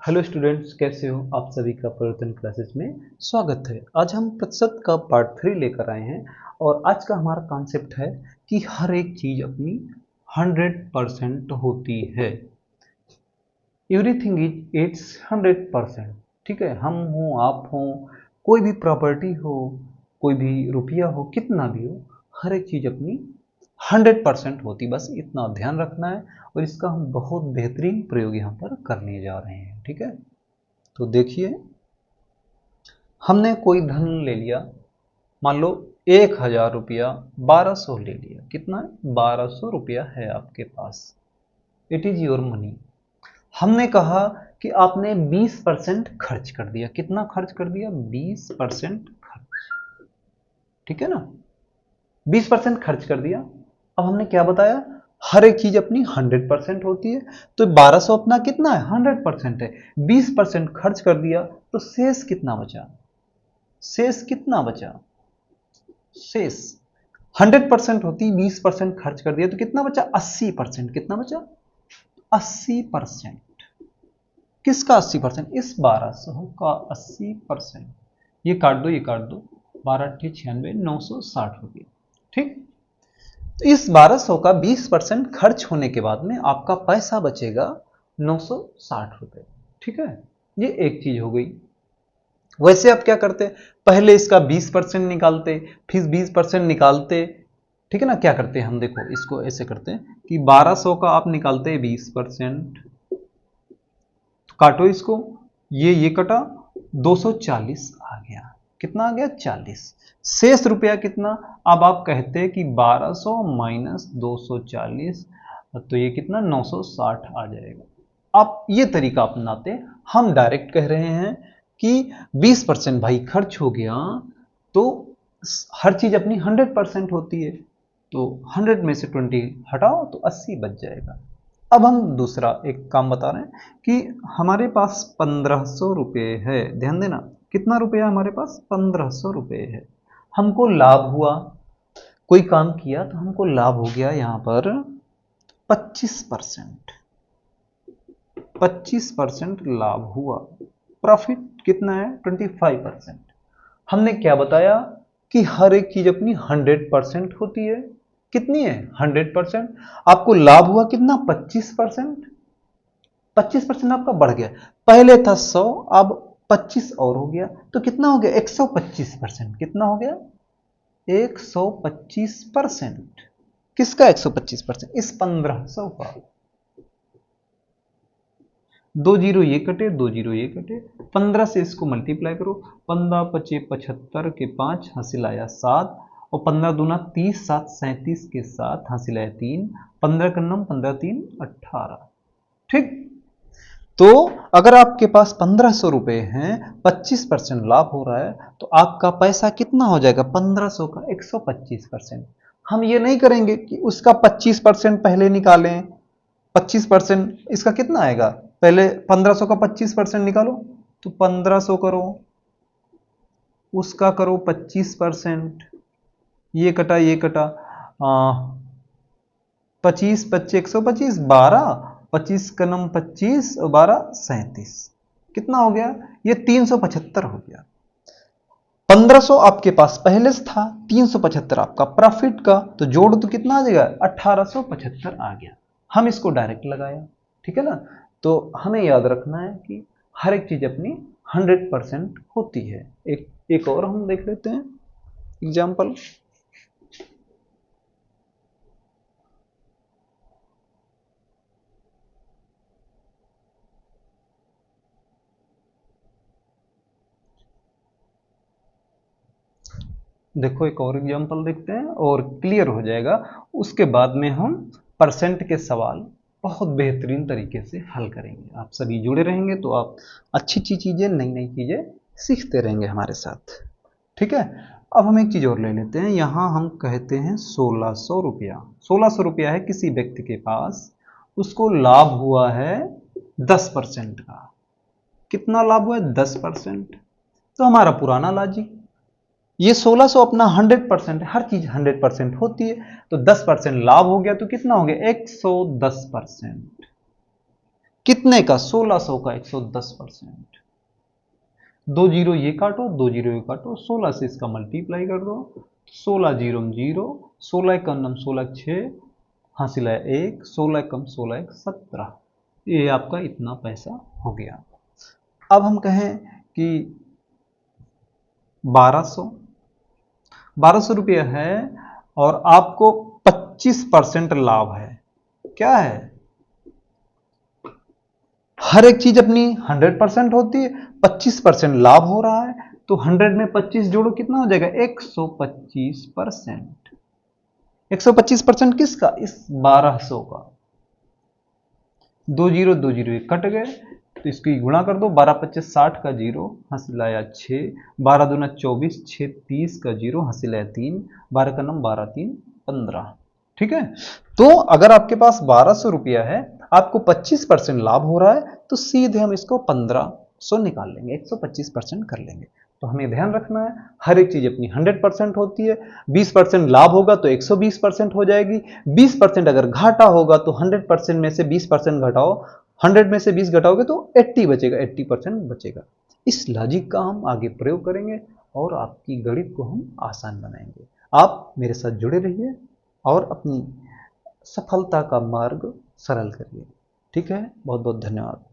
Hello students, कैसे हो आप सभी का परिवर्तन क्लासेस में स्वागत है। आज हम प्रतिशत का पार्ट 3 लेकर आए हैं और आज का हमारा कॉन्सेप्ट है कि हर एक चीज अपनी 100% होती है। Everything is it's 100%। ठीक है, हम हो, आप हो, कोई भी प्रॉपर्टी हो, कोई भी रुपया हो, कितना भी हो, हर एक चीज अपनी 100% होती। बस इतना ध्यान रखना है और इसका हम बहुत बेहतरीन प्रयोग यहाँ पर करने जा रहे हैं। ठीक है, तो देखिए, हमने कोई धन ले लिया, मान लो 1000 रुपया, 1200 ले लिया। कितना है? 1200 रुपया है आपके पास। It is your money. हमने कहा कि आपने 20% खर्च कर दिया। कितना खर्च कर दिया? 20% खर्च। ठीक है ना, 20% खर्च कर दिया। अब हमने क्या बताया? हर एक चीज अपनी 100% होती है। तो 1200 अपना कितना है? 100% है। 20% खर्च कर दिया तो शेष कितना बचा? शेष कितना बचा? शेष 100% होती, 20% खर्च कर दिया तो कितना बचा? 80%। कितना बचा? 80%। किसका 80%? इस 1200 का 80%। ये काट दो, ये काट दो, 12×96 960 रुपये। ठीक, तो इस 1200 का 20% खर्च होने के बाद में आपका पैसा बचेगा 960 रुपये। ठीक है, ये एक चीज हो गई। वैसे आप क्या करते? पहले इसका 20% निकालते, फिर 20% निकालते। ठीक है ना, क्या करते हैं हम? देखो, इसको ऐसे करते हैं कि 1200 का आप निकालते हैं 20%, तो काटो इसको, ये कटा, 240 आ गया। कितना आ गया? 40। शेष रुपया कितना? अब आप कहते हैं कि 1200 माइनस 240, तो ये कितना? 960 आ जाएगा। आप ये तरीका अपनाते, हम डायरेक्ट कह रहे हैं कि 20% भाई खर्च हो गया तो हर चीज अपनी 100% होती है, तो 100 में से 20 हटाओ तो 80 बच जाएगा। अब हम दूसरा एक काम बता रहे हैं कि हमारे पास 1500 रुपये है। ध्यान देना, कितना रुपया हमारे पास? 1500 रुपये है। हमको लाभ हुआ, कोई काम किया तो हमको लाभ हो गया यहां पर 25%। 25% लाभ हुआ। प्रॉफिट कितना है? 25%। हमने क्या बताया कि हर एक चीज अपनी 100% होती है। कितनी है? 100%। आपको लाभ हुआ कितना? 25%। 25% आपका बढ़ गया। पहले था 100, अब 25 और हो गया, तो कितना हो गया? 125%। कितना हो गया? 125%। किसका 125%? इस 1500 का। 2 जीरो ये कटे, 2 जीरो ये कटे, 15 से इसको मल्टीप्लाई करो। 15×5 = 75 के 5 हासिल आया 7, और 15×2 = 30, 7 37 के 7 हासिल आया 3, 15×9 15×3 18। ठीक, तो अगर आपके पास 1500 रुपए हैं, 25% लाभ हो रहा है, तो आपका पैसा कितना हो जाएगा? 1500 का 125%। हम ये नहीं करेंगे कि उसका 25% पहले निकालें। 25% इसका कितना आएगा? पहले 1500 का 25% निकालो, तो 1500 करो, उसका करो 25%, ये कटा, ये कटा, 25 × 25 125, 12, 25×9 25 और 12 37। कितना हो गया? ये 375 हो गया। 1500 आपके पास पहले से था, 375 आपका प्रॉफिट का, तो जोड़ तो कितना आ जाएगा? 1875 आ गया। हम इसको डायरेक्ट लगाया। ठीक है ना, तो हमें याद रखना है कि हर एक चीज अपनी 100% होती है। एक और हम देख लेते हैं एग्जाम्पल। देखो, एक और एग्जांपल देखते हैं और क्लियर हो जाएगा। उसके बाद में हम परसेंट के सवाल बहुत बेहतरीन तरीके से हल करेंगे। आप सभी जुड़े रहेंगे तो आप अच्छी अच्छी चीज़ें, नई नई चीज़ें सीखते रहेंगे हमारे साथ। ठीक है, अब हम एक चीज़ और ले लेते हैं। यहाँ हम कहते हैं 1600 रुपया। 1600 रुपया है किसी व्यक्ति के पास, उसको लाभ हुआ है 10% का। कितना लाभ हुआ है? 10%। तो हमारा पुराना लॉजिक, ये 1600 अपना 100% है, हर चीज 100% होती है, तो 10% लाभ हो गया तो कितना हो गया? 110%। कितने का? 1600 का 110%। 2 जीरो ये काटो, 2 जीरो ये काटो, 16 से इसका मल्टीप्लाई कर दो। 16 जीरो में जीरो, 16 कम नम 16 6, हासिल है 1, 16 कम 16 17। ये आपका इतना पैसा हो गया। अब हम कहें कि 1200 रुपया है और आपको 25% लाभ है। क्या है? हर एक चीज अपनी 100% होती है, 25% लाभ हो रहा है, तो 100 में 25 जोड़ो, कितना हो जाएगा? 125%। 125% किसका? इस 1200 का। 2 जीरो कट गए, तो इसकी गुणा कर दो। 12 25 60 का जीरो, हासिल आया 6, 12 दूना 24, 6 30 का जीरो, हासिल आया 3, 12 का नम 12 3 15। ठीक है, तो अगर आपके पास 1200 रुपया है, आपको 25% लाभ हो रहा है, तो सीधे हम इसको 1500 निकाल लेंगे, 125% कर लेंगे। तो हमें ध्यान रखना है, हर एक चीज अपनी 100% होती है। 20% लाभ होगा तो 120% हो जाएगी। 20% अगर घाटा होगा तो 100% में से 20% घटाओ, 100 में से 20 घटाओगे तो 80 बचेगा, 80% बचेगा। इस लॉजिक का हम आगे प्रयोग करेंगे और आपकी गणित को हम आसान बनाएंगे। आप मेरे साथ जुड़े रहिए और अपनी सफलता का मार्ग सरल करिए। ठीक है, बहुत बहुत धन्यवाद।